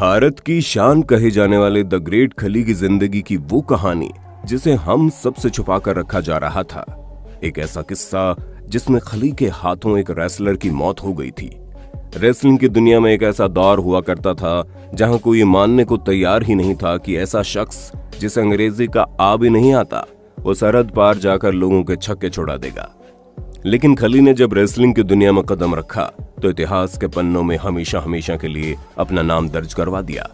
भारत की शान कहे जाने वाले द ग्रेट खली की जिंदगी की वो कहानी जिसे हम सबसे छुपा कर रखा जा रहा था। एक ऐसा किस्सा जिसमें खली के हाथों एक रेसलर की मौत हो गई थी। रेसलिंग की दुनिया में एक ऐसा दौर हुआ करता था जहां कोई मानने को तैयार ही नहीं था कि ऐसा शख्स जिसे अंग्रेजी का आ भी नहीं आता वो सरहद पार जाकर लोगों के छक्के छुड़ा देगा। लेकिन खली ने जब रेसलिंग की दुनिया में कदम रखा तो इतिहास के पन्नों में हमेशा हमेशा के लिए अपना नाम दर्ज करवा दिया।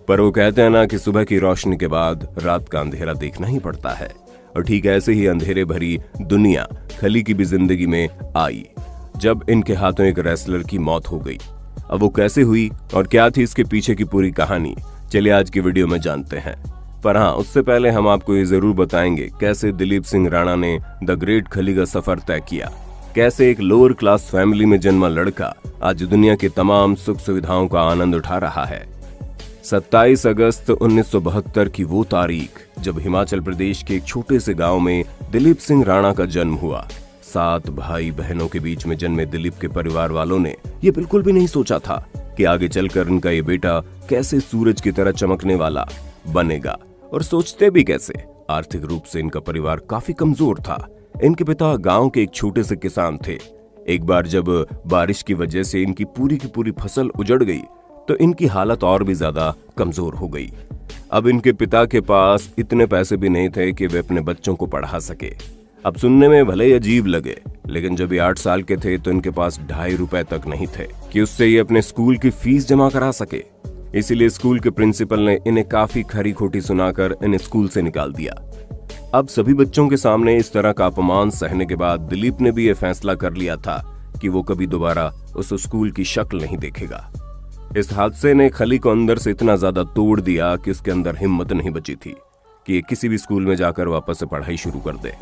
पर वो कहते हैं ना कि सुबह की रोशनी के बाद रात का अंधेरा देखना ही पड़ता है, और ठीक ऐसे ही अंधेरे भरी दुनिया खली की भी जिंदगी में आई जब इनके हाथों एक रेसलर की मौत हो गई। अब वो कैसे हुई और क्या थी इसके पीछे की पूरी कहानी, चलिए आज की वीडियो में जानते हैं। पर हाँ, उससे पहले हम आपको ये जरूर बताएंगे कैसे दिलीप सिंह राणा ने द ग्रेट खली का सफर तय किया, कैसे एक लोअर क्लास फैमिली में जन्मा लड़का आज दुनिया की तमाम सुख सुविधाओं का आनंद उठा रहा है। 27 अगस्त 1972 की वो तारीख जब हिमाचल प्रदेश के एक छोटे से गांव में दिलीप सिंह राणा का जन्म हुआ। 7 भाई बहनों के बीच में जन्मे दिलीप के परिवार वालों ने ये बिल्कुल भी नहीं सोचा था कि आगे चलकर इनका ये बेटा कैसे सूरज की तरह चमकने वाला बनेगा। और सोचते भी कैसे, आर्थिक रूप से इनका परिवार काफी कमजोर था। इनके पिता गांव के एक छोटे से किसान थे। एक बार जब बारिश की वजह से इनकी पूरी की पूरी फसल उजड़ गई तो इनकी हालत और भी ज्यादा कमजोर हो गई। अब इनके पिता के पास इतने पैसे भी नहीं थे कि वे अपने बच्चों को पढ़ा सके। अब सुनने में भले ही अजीब लगे, लेकिन जब ये 8 साल के थे तो इनके पास 2.5 रुपए तक नहीं थे कि उससे ये अपने स्कूल की फीस जमा करा सके। इसीलिए स्कूल के प्रिंसिपल ने इन्हें काफी खरी खोटी सुनाकर इन्हें स्कूल से निकाल दिया। अब सभी बच्चों के सामने इस तरह का अपमान सहने के बाद दिलीप ने भी यह फैसला कर लिया था कि वो कभी दोबारा उस स्कूल की शक्ल नहीं देखेगा। इस हादसे ने खली को अंदर से इतना ज्यादा तोड़ दिया कि उसके अंदर हिम्मत नहीं बची थी कि ये किसी भी स्कूल में जाकर वापस से पढ़ाई शुरू कर दे।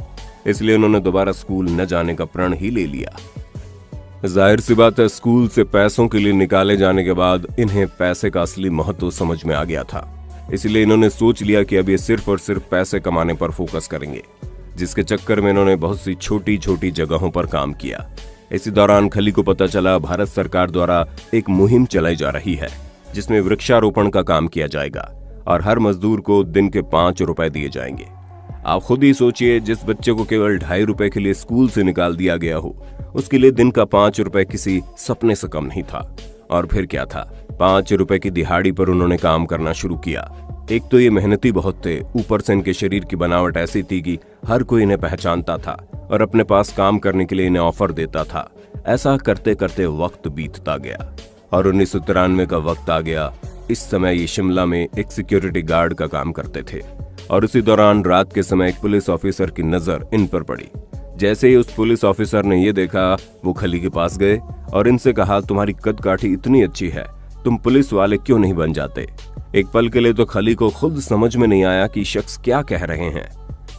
इसलिए उन्होंने दोबारा स्कूल न जाने का प्रण ही ले लिया। जाहिर सी बात है, स्कूल से पैसों के लिए निकाले जाने के बाद इन्हें पैसे का असली महत्व समझ में आ गया था। इसलिए इन्होंने सोच लिया कि अब ये सिर्फ और सिर्फ पैसे कमाने पर फोकस करेंगे, जिसके चक्कर में इन्होंने बहुत सी छोटी छोटी जगहों पर काम किया। इसी दौरान खली को पता चला भारत सरकार द्वारा एक मुहिम चलाई जा रही है जिसमें वृक्षारोपण का काम किया जाएगा और हर मजदूर को दिन के 5 रुपए दिए जाएंगे। आप खुद ही सोचिए, जिस बच्चे को केवल 2.5 रुपए के लिए स्कूल से निकाल दिया गया हो, उसके लिए दिन का 5 रुपए किसी सपने से कम नहीं था। और फिर क्या था, 5 रुपए की दिहाड़ी पर उन्होंने काम करना शुरू किया। एक तो ये मेहनती बहुत थे, ऊपर से इनके शरीर की बनावट ऐसी थी कि हर कोई इन्हें पहचानता था और अपने पास काम करने के लिए इन्हें ऑफर देता था। ऐसा करते करते वक्त बीतता गया और 1993 का वक्त आ गया। इस समय ये शिमला में एक सिक्योरिटी गार्ड का काम करते थे और उसी दौरान रात के समय एक पुलिस ऑफिसर की नजर इन पर पड़ी। जैसे ही उस पुलिस ऑफिसर ने ये देखा, वो खली के पास गए और इनसे कहा, तुम्हारी कद काठी इतनी अच्छी है, तुम पुलिस वाले क्यों नहीं बन जाते। एक पल के लिए तो खली को खुद समझ में नहीं आया कि शख्स क्या कह रहे हैं,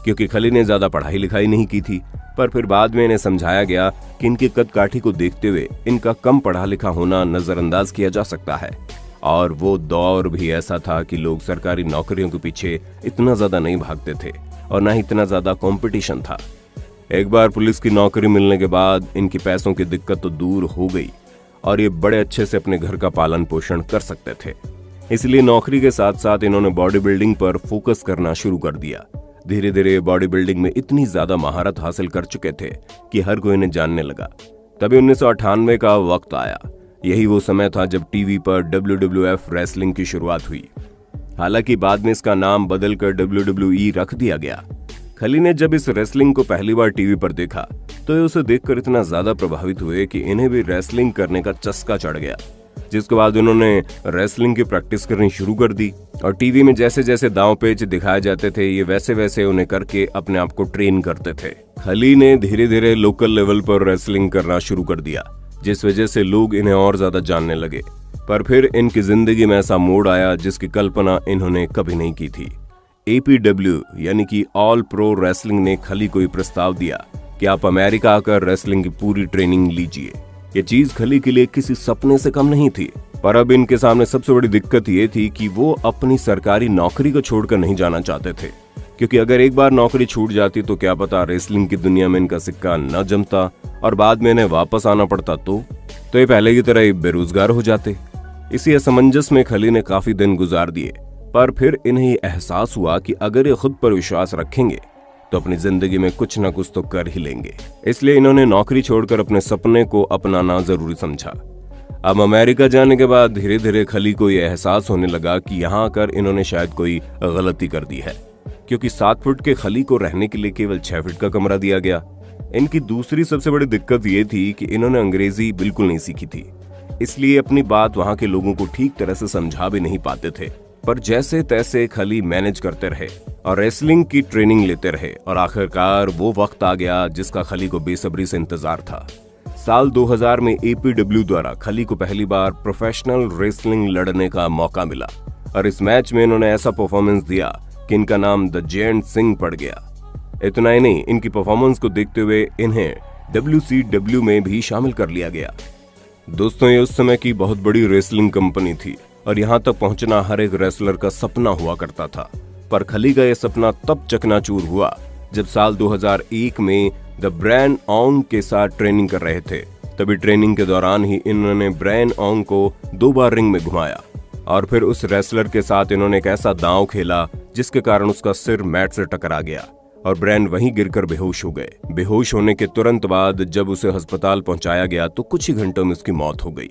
क्योंकि खली ने ज्यादा पढ़ाई लिखाई नहीं की थी। पर फिर बाद में इन्हें समझाया गया कि इनकी कद काठी को देखते हुए इनका कम पढ़ा लिखा होना नजरअंदाज किया जा सकता है। और वो दौर भी ऐसा था कि लोग सरकारी नौकरियों के पीछे इतना ज्यादा नहीं भागते थे और ना ही इतना ज्यादा कंपटीशन था। एक बार पुलिस की नौकरी मिलने के बाद इनकी पैसों की दिक्कत तो दूर हो गई और ये बड़े अच्छे से अपने घर का पालन पोषण कर सकते थे। इसलिए नौकरी के साथ साथ इन्होंने बॉडी बिल्डिंग पर फोकस करना शुरू कर दिया। धीरे धीरे बॉडी बिल्डिंग में इतनी ज्यादा महारत हासिल कर चुके थे कि हर कोई इन्हें जानने लगा। तभी 1998 का वक्त आया। यही वो समय था जब टीवी पर WWF रेसलिंग की शुरुआत हुई। हालांकि बाद में इसका नाम बदलकर WWE रख दिया गया। खली ने जब इस रेसलिंग को पहली बार टीवी पर देखा तो ये उसे देखकर इतना ज्यादा प्रभावित हुए कि इन्हें भी रेसलिंग करने का चस्का चढ़ गया, जिसके बाद उन्होंने रेसलिंग की प्रैक्टिस करनी शुरू कर दी और टीवी में जैसे जैसे दांव पेच दिखाए जाते थे ये वैसे वैसे उन्हें करके अपने आप को ट्रेन करते थे। खली ने धीरे धीरे लोकल लेवल पर रेसलिंग करना शुरू कर दिया, जिस वजह से लोग इन्हें और ज्यादा जानने लगे। पर फिर इनकी जिंदगी में ऐसा मोड़ आया जिसकी कल्पना इन्होंने कभी नहीं की थी। APW यानी कि ऑल प्रो रेसलिंग ने खली को प्रस्ताव दिया कि आप अमेरिका आकर रेसलिंग की पूरी ट्रेनिंग लीजिए। ये चीज खली के लिए किसी सपने से कम नहीं थी। पर अब इनके सामने सबसे बड़ी दिक्कत ये थी कि वो अपनी सरकारी नौकरी को छोड़कर नहीं जाना चाहते थे, क्योंकि अगर एक बार नौकरी छूट जाती तो क्या पता रेसलिंग की दुनिया में इनका सिक्का न जमता और बाद में इन्हें वापस आना पड़ता तो ये पहले की तरह बेरोजगार हो जाते। इसी असमंजस में खली ने काफी दिन गुजार दिए, पर फिर इन्हें एहसास हुआ कि अगर ये खुद पर विश्वास रखेंगे तो अपनी जिंदगी में कुछ न कुछ तो कर ही लेंगे। इसलिए इन्होंने नौकरी छोड़कर अपने सपने को अपनाना जरूरी समझा। अब अमेरिका जाने के बाद धीरे धीरे खली को यह एहसास होने लगा कि यहाँ आकर इन्होंने शायद कोई गलती कर दी है, क्योंकि 7 फुट के खली को रहने के लिए केवल 6 फुट का कमरा दिया गया। इनकी दूसरी सबसे बड़ी दिक्कत ये थी कि इन्होंने अंग्रेजी बिल्कुल नहीं सीखी थी, इसलिए अपनी बात वहां के लोगों को ठीक तरह से समझा भी नहीं पाते थे। पर जैसे तैसे खली मैनेज करते रहे और रेसलिंग की ट्रेनिंग लेते रहे और आखिरकार वो वक्त आ गया जिसका खली को बेसब्री से इंतजार था। साल 2000 में APW द्वारा खली को पहली बार प्रोफेशनल रेसलिंग लड़ने का मौका मिला और इस मैच में इन्होंने ऐसा परफॉर्मेंस दिया कि इनका नाम द जेंट सिंह पड़ गया। इतना ही नहीं, इनकी परफॉर्मेंस को देखते हुए इन्हें WCW में भी शामिल कर लिया गया। दोस्तों, ये उस समय की बहुत बड़ी रेसलिंग कंपनी थी और यहाँ तक पहुंचना हर एक रेसलर का सपना हुआ करता था। पर खली का यह सपना तब चकनाचूर हुआ जब साल 2001 में द ब्रैन ओंग के साथ ट्रेनिंग कर रहे थे। तभी ट्रेनिंग के दौरान ही इन्होंने ब्रैन ओंग को 2 बार रिंग में घुमाया और फिर उस रेसलर के साथ इन्होंने एक ऐसा दांव खेला जिसके कारण उसका सिर मैट से टकरा गया और ब्रैन वहीं गिरकर बेहोश हो गए। बेहोश होने के तुरंत बाद जब उसे अस्पताल पहुंचाया गया तो कुछ ही घंटों में उसकी मौत हो गई।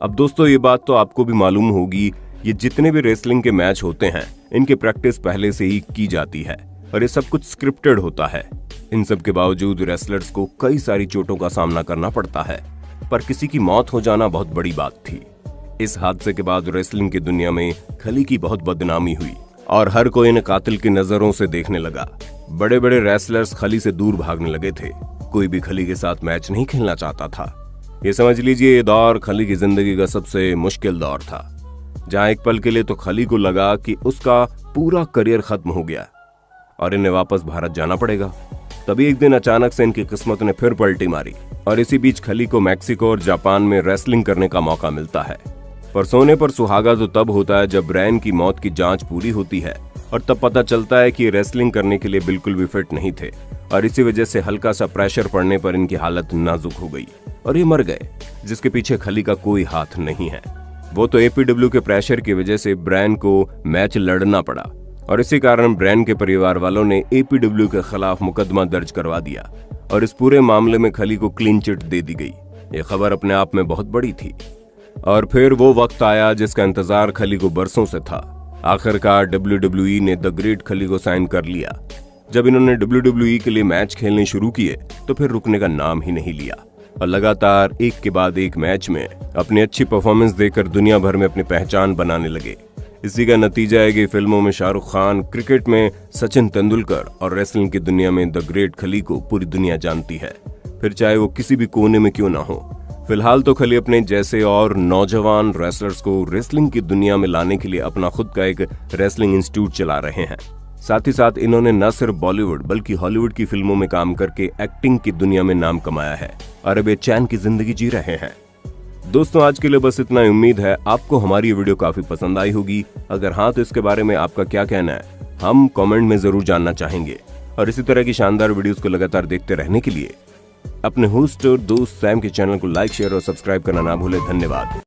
अब दोस्तों, ये बात तो आपको भी मालूम होगी, ये जितने भी रेसलिंग के मैच होते हैं इनकी प्रैक्टिस पहले से ही की जाती है और ये सब कुछ स्क्रिप्टेड होता है। इन सब के बावजूद रेसलर्स को कई सारी चोटों का सामना करना पड़ता है, पर किसी की मौत हो जाना बहुत बड़ी बात थी। इस हादसे के बाद रेसलिंग की दुनिया में खली की बहुत बदनामी हुई और हर कोई इन्हें कातिल की नजरों से देखने लगा। बड़े बड़े रेसलर्स खली से दूर भागने लगे थे, कोई भी खली के साथ मैच नहीं खेलना चाहता था। ये समझ लीजिए, ये दौर खली की जिंदगी का सबसे मुश्किल दौर था, जहां एक पल के लिए तो खली को लगा कि उसका पूरा करियर खत्म हो गया और इन्हें वापस भारत जाना पड़ेगा। तभी एक दिन अचानक से इनकी किस्मत ने फिर पलटी मारी और इसी बीच खली को मैक्सिको और जापान में रेसलिंग करने का मौका मिलता है। पर सोने पर सुहागा तो तब होता है जब ब्रैन की मौत की जांच पूरी होती है और तब पता चलता है कि रेसलिंग करने के लिए बिल्कुल भी फिट नहीं थे और इसी वजह से हल्का सा प्रेशर पड़ने पर इनकी हालत नाजुक हो गई और ये मर गए, जिसके पीछे खली का कोई हाथ नहीं है। वो तो APW के प्रेशर की वजह से ब्रैन को मैच लड़ना पड़ा और इसी कारण ब्रैन के परिवार वालों ने APW के खिलाफ मुकदमा दर्ज करवा दिया और इस पूरे मामले में खली को क्लीन चिट दे दी गई। ये खबर अपने आप में बहुत बड़ी थी और फिर वो वक्त आया जिसका इंतजार खली को बरसों से था। आखिरकार WWE ने द ग्रेट खली को साइन कर लिया। जब इन्होंने WWE के लिए मैच खेलने शुरू किए तो फिर रुकने का नाम ही नहीं लिया और लगातार एक के बाद एक मैच में अपनी अच्छी परफॉर्मेंस देकर दुनिया भर में अपनी पहचान बनाने लगे। इसी का नतीजा है कि फिल्मों में शाहरुख खान, क्रिकेट में सचिन तेंदुलकर और रेसलिंग की दुनिया में द ग्रेट खली को पूरी दुनिया जानती है, फिर चाहे वो किसी भी कोने में क्यों ना हो। फिलहाल तो खली अपने जैसे और नौजवान रेसलर्स को रेसलिंग की दुनिया में लाने के लिए अपना खुद का एक रेसलिंग इंस्टीट्यूट चला रहे हैं। साथ ही साथ इन्होंने न सिर्फ बॉलीवुड बल्कि हॉलीवुड की फिल्मों में काम करके एक्टिंग की दुनिया में नाम कमाया है और अब ये चैन की जिंदगी जी रहे हैं। दोस्तों, आज के लिए बस इतना ही। उम्मीद है आपको हमारी ये वीडियो काफी पसंद आई होगी। अगर हाँ तो इसके बारे में आपका क्या कहना है हम कमेंट में जरूर जानना चाहेंगे और इसी तरह की शानदार वीडियोस को लगातार देखते रहने के लिए अपने होस्ट और दोस्त सैम के चैनल को लाइक, शेयर और सब्सक्राइब करना ना भूलें। धन्यवाद।